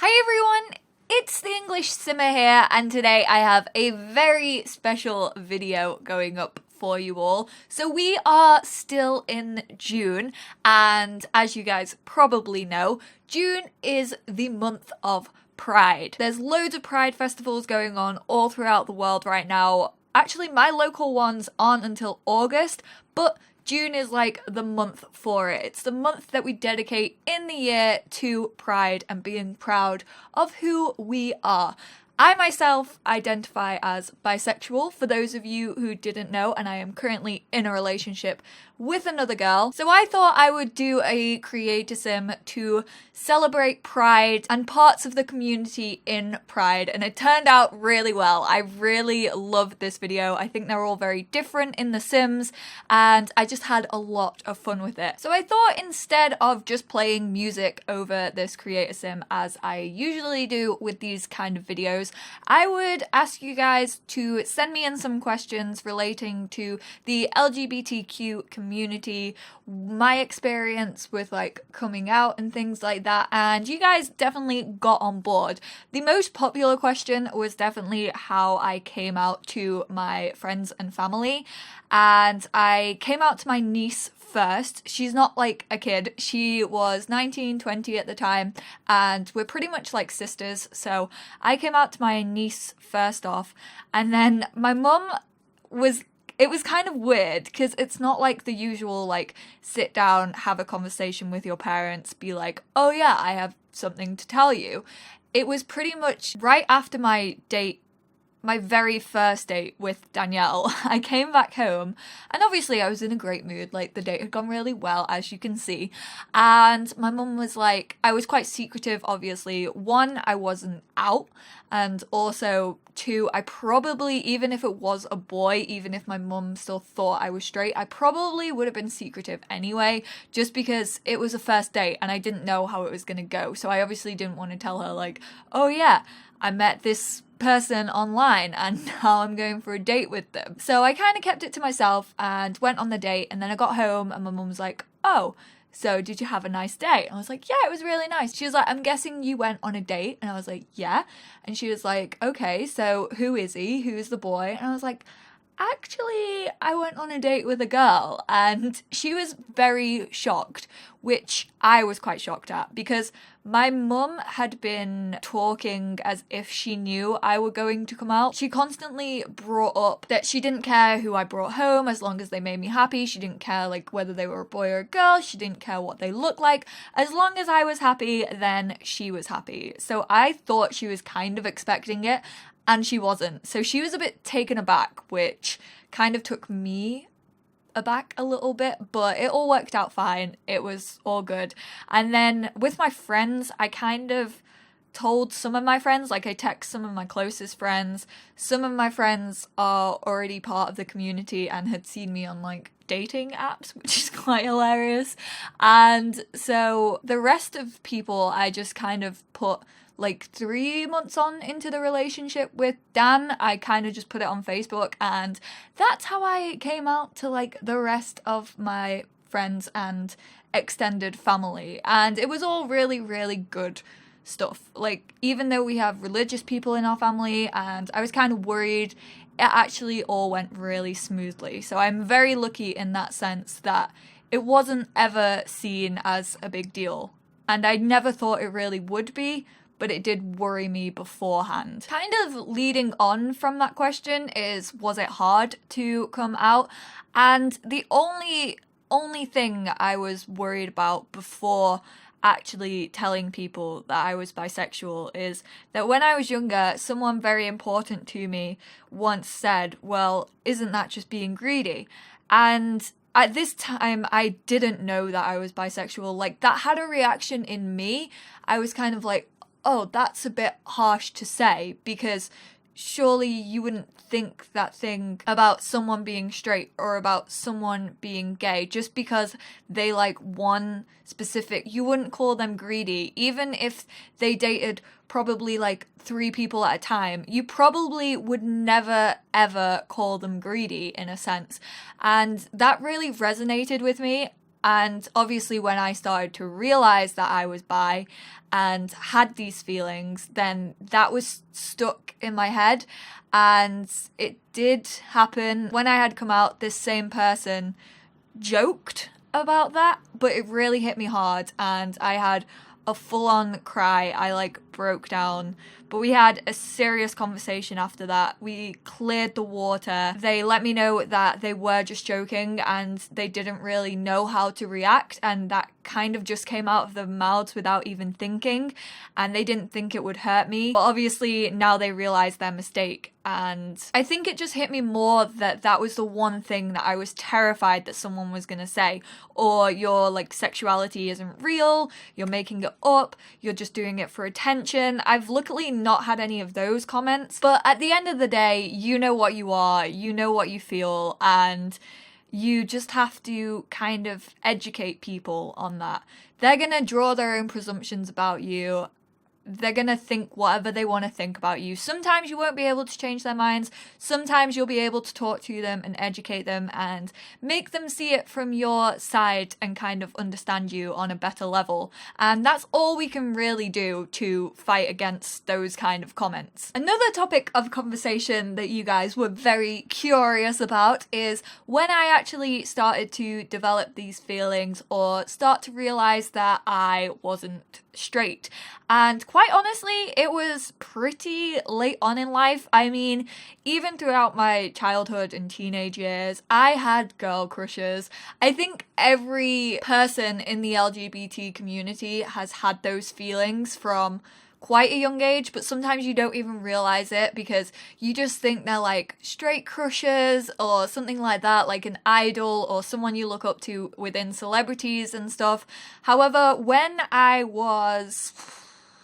Hi everyone, it's the EnglishSimmer here, and today I have a very special video going up for you all. So we are still in June, and as you guys probably know, June is the month of Pride. There's loads of Pride festivals going on all throughout the world right now. Actually, my local ones aren't until August, but June is like the month for it. It's the month that we dedicate in the year to Pride and being proud of who we are. I myself identify as bisexual, for those of you who didn't know, and I am currently in a relationship with another girl. So I thought I would do a creator sim to celebrate Pride and parts of the community in Pride, and it turned out really well. I really loved this video. I think they're all very different in the sims, and I just had a lot of fun with it. So I thought instead of just playing music over this creator sim as I usually do with these kind of videos, I would ask you guys to send me in some questions relating to the LGBTQ community, my experience with like coming out and things like that, and you guys definitely got on board. The most popular question was definitely how I came out to my friends and family, and I came out to my niece first. She's not like a kid. She was 19, 20 at the time, and we're pretty much like sisters. So I came out to my niece first off, and then my mum it was kind of weird because it's not like the usual like sit down, have a conversation with your parents, be like, oh yeah, I have something to tell you. It was pretty much right after my very first date with Danielle. I came back home, and obviously I was in a great mood, like the date had gone really well, as you can see, and my mum was like, I was quite secretive, obviously. One, I wasn't out, and also two, I probably, even if it was a boy, even if my mum still thought I was straight, I probably would have been secretive anyway, just because it was a first date and I didn't know how it was gonna go. So I obviously didn't want to tell her like, oh yeah, I met this person online and now I'm going for a date with them. So I kind of kept it to myself and went on the date, and then I got home and my mum was like, oh, so did you have a nice day? And I was like, yeah, it was really nice. She was like, I'm guessing you went on a date. And I was like, yeah. And she was like, okay, so who is he? Who's the boy? And I was like, actually, I went on a date with a girl. And she was very shocked, which I was quite shocked at, because my mum had been talking as if she knew I were going to come out. She constantly brought up that she didn't care who I brought home as long as they made me happy. She didn't care like whether they were a boy or a girl. She didn't care what they looked like. As long as I was happy, then she was happy. So I thought she was kind of expecting it, and she wasn't. So she was a bit taken aback, which kind of took me aback a little bit, but it all worked out fine. It was all good. And then with my friends, I kind of told some of my friends, like I text some of my closest friends. Some of my friends are already part of the community and had seen me on like dating apps, which is quite hilarious. And so the rest of people, I just kind of put like 3 months on into the relationship with Dan. I kind of just put it on Facebook, and that's how I came out to like the rest of my friends and extended family. And it was all really, really good stuff. Like, even though we have religious people in our family and I was kind of worried, it actually all went really smoothly. So I'm very lucky in that sense that it wasn't ever seen as a big deal. And I never thought it really would be, but it did worry me beforehand. Kind of leading on from that question is, was it hard to come out? And the only thing I was worried about before actually telling people that I was bisexual is that when I was younger, someone very important to me once said, well, isn't that just being greedy? And at this time, I didn't know that I was bisexual. Like, that had a reaction in me. I was kind of like, oh, that's a bit harsh to say, because surely you wouldn't think that thing about someone being straight or about someone being gay just because they like one specific, you wouldn't call them greedy. Even if they dated probably like 3 people at a time, you probably would never ever call them greedy in a sense. And that really resonated with me. And obviously when I started to realize that I was bi and had these feelings, then that was stuck in my head. And it did happen when I had come out. This same person joked about that, but it really hit me hard, and I had a full-on cry. I like broke down, but we had a serious conversation after that. We cleared the water. They let me know that they were just joking and they didn't really know how to react, and that kind of just came out of their mouths without even thinking, and they didn't think it would hurt me. But obviously now they realized their mistake, and I think it just hit me more that that was the one thing that I was terrified that someone was gonna say, or your like sexuality isn't real, you're making it up, you're just doing it for attention. I've luckily not had any of those comments, but at the end of the day, you know what you are, you know what you feel, and you just have to kind of educate people on that. They're gonna draw their own presumptions about you. They're gonna think whatever they want to think about you. Sometimes you won't be able to change their minds. Sometimes you'll be able to talk to them and educate them and make them see it from your side and kind of understand you on a better level. And that's all we can really do to fight against those kind of comments. Another topic of conversation that you guys were very curious about is when I actually started to develop these feelings or start to realize that I wasn't straight. And quite honestly, it was pretty late on in life. I mean, even throughout my childhood and teenage years, I had girl crushes. I think every person in the LGBT community has had those feelings from quite a young age, but sometimes you don't even realize it because you just think they're like straight crushes or something like that, like an idol or someone you look up to within celebrities and stuff. However, when I was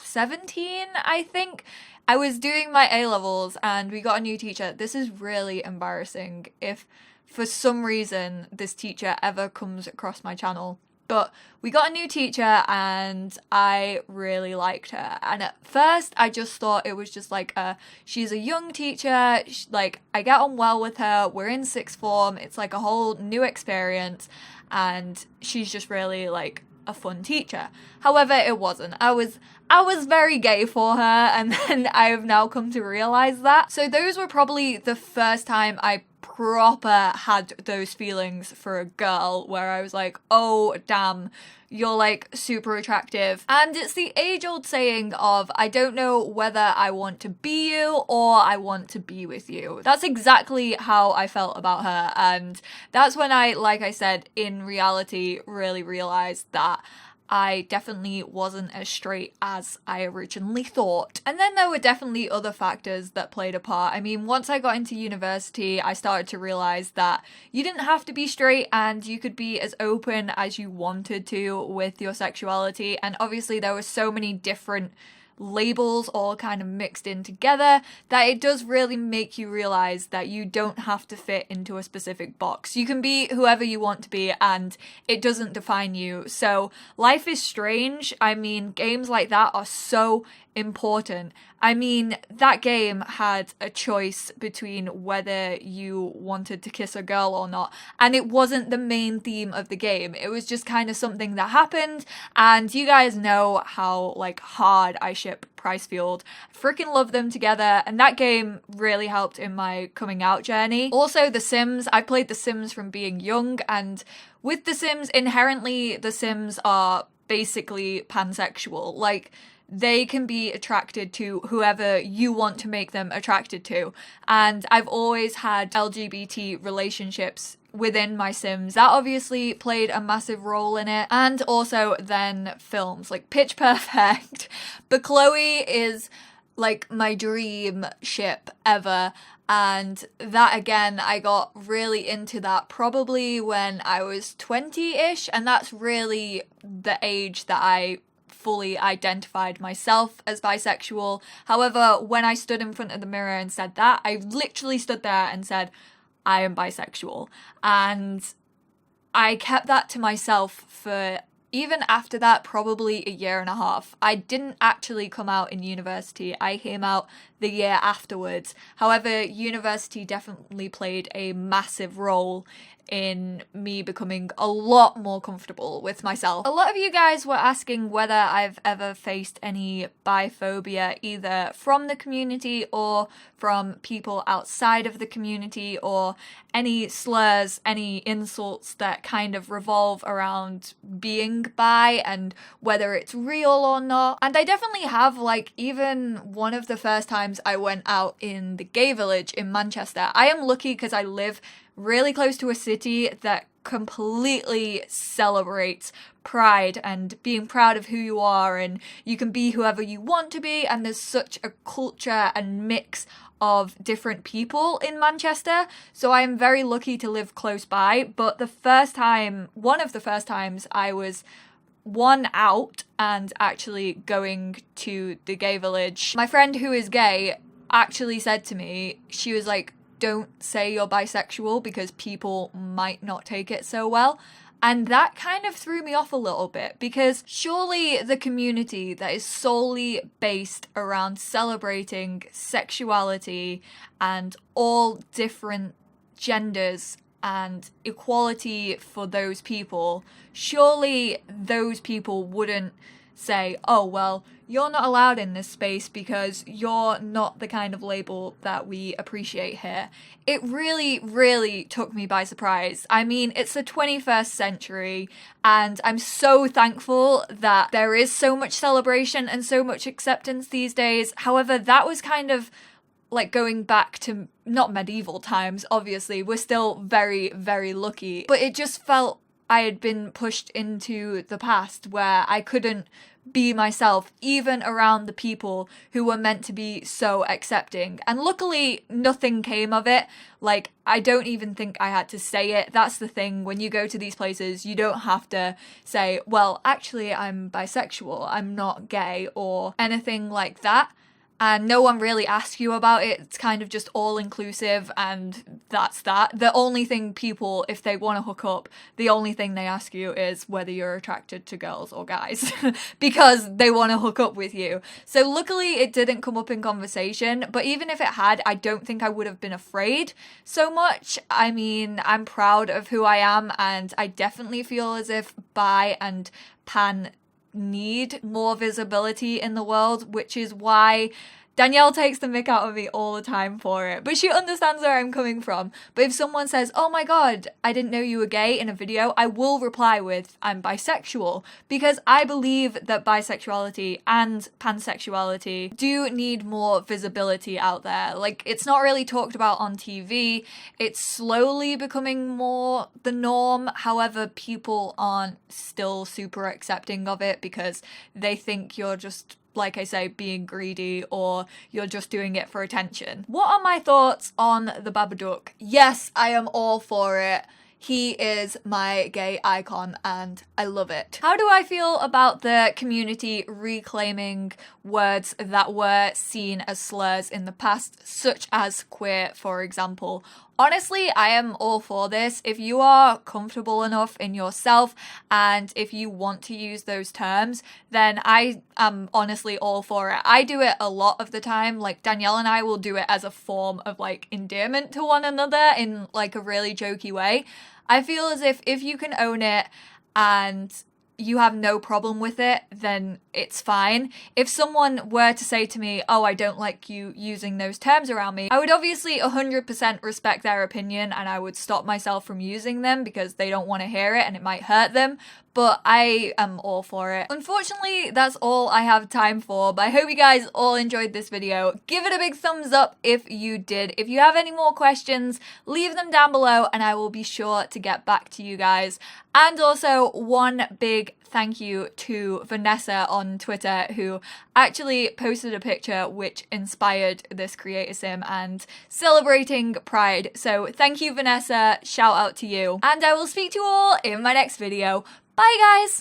17, I think, I was doing my A-levels and we got a new teacher. This is really embarrassing if for some reason this teacher ever comes across my channel. But we got a new teacher and I really liked her. And at first I just thought it was just like she's a young teacher, like I get on well with her, we're in sixth form, it's like a whole new experience and she's just really like a fun teacher. However, it wasn't. I was very gay for her, and then I have now come to realize that. So those were probably the first time I proper had those feelings for a girl where I was like, oh damn, you're like super attractive. And it's the age-old saying of, I don't know whether I want to be you or I want to be with you. That's exactly how I felt about her, and that's when I, like I said, in reality really realized that I definitely wasn't as straight as I originally thought. And then there were definitely other factors that played a part. I mean, once I got into university, I started to realize that you didn't have to be straight and you could be as open as you wanted to with your sexuality. And obviously there were so many different labels all kind of mixed in together that it does really make you realize that you don't have to fit into a specific box. You can be whoever you want to be and it doesn't define you. So life is strange. I mean, games like that are so important. I mean, that game had a choice between whether you wanted to kiss a girl or not, and it wasn't the main theme of the game. It was just kind of something that happened, and you guys know how like hard I ship Pricefield. I freaking love them together, and that game really helped in my coming out journey. Also, The Sims. I played The Sims from being young, and with The Sims, inherently The Sims are basically pansexual. Like, they can be attracted to whoever you want to make them attracted to. And I've always had LGBT relationships within my Sims. That obviously played a massive role in it. And also then films, like Pitch Perfect. But Chloe is like my dream ship ever. And that again, I got really into that probably when I was 20-ish. And that's really the age that I fully identified myself as bisexual. However, when I stood in front of the mirror and said that, I literally stood there and said, I am bisexual. And I kept that to myself for even after that, probably a year and a half. I didn't actually come out in university. I came out the year afterwards. However, university definitely played a massive role in me becoming a lot more comfortable with myself. A lot of you guys were asking whether I've ever faced any biphobia, either from the community or from people outside of the community, or any slurs, any insults that kind of revolve around being bi and whether it's real or not. And I definitely have, like, even one of the first times I went out in the gay village in Manchester. I am lucky because I live really close to a city that completely celebrates pride and being proud of who you are, and you can be whoever you want to be, and there's such a culture and mix of different people in Manchester, so I am very lucky to live close by. But one of the first times I was out and actually going to the gay village, my friend who is gay actually said to me, she was like, don't say you're bisexual because people might not take it so well. And that kind of threw me off a little bit, because surely the community that is solely based around celebrating sexuality and all different genders and equality for those people, surely those people wouldn't say, oh, well, you're not allowed in this space because you're not the kind of label that we appreciate here. It really, really took me by surprise. I mean, it's the 21st century, and I'm so thankful that there is so much celebration and so much acceptance these days. However, that was kind of like going back to not medieval times, obviously. We're still very, very lucky. But it just felt I had been pushed into the past where I couldn't be myself, even around the people who were meant to be so accepting. And luckily, nothing came of it. Like, I don't even think I had to say it. That's the thing. When you go to these places, you don't have to say, well, actually, I'm bisexual, I'm not gay, or anything like that. And no one really asks you about it. It's kind of just all inclusive, and that's that. The only thing people, if they want to hook up, the only thing they ask you is whether you're attracted to girls or guys because they want to hook up with you. So luckily it didn't come up in conversation, but even if it had, I don't think I would have been afraid so much. I mean, I'm proud of who I am, and I definitely feel as if bi and pan need more visibility in the world, which is why Danielle takes the mick out of me all the time for it, but she understands where I'm coming from. But if someone says, oh my god, I didn't know you were gay in a video, I will reply with, I'm bisexual, because I believe that bisexuality and pansexuality do need more visibility out there. Like, it's not really talked about on TV. It's slowly becoming more the norm. However, people aren't still super accepting of it because they think you're just, like I say, being greedy, or you're just doing it for attention. What are my thoughts on the Babadook? Yes, I am all for it. He is my gay icon and I love it. How do I feel about the community reclaiming words that were seen as slurs in the past, such as queer, for example? Honestly, I am all for this. If you are comfortable enough in yourself and if you want to use those terms, then I am honestly all for it. I do it a lot of the time. Like, Danielle and I will do it as a form of like endearment to one another in like a really jokey way. I feel as if you can own it and you have no problem with it, then it's fine. If someone were to say to me, oh, I don't like you using those terms around me, I would obviously 100% respect their opinion and I would stop myself from using them because they don't want to hear it and it might hurt them. But I am all for it. Unfortunately, that's all I have time for, but I hope you guys all enjoyed this video. Give it a big thumbs up if you did. If you have any more questions, leave them down below and I will be sure to get back to you guys. And also, one big thank you to Vanessa on Twitter, who actually posted a picture which inspired this creator sim and celebrating pride. So thank you, Vanessa. Shout out to you. And I will speak to you all in my next video. Bye, guys!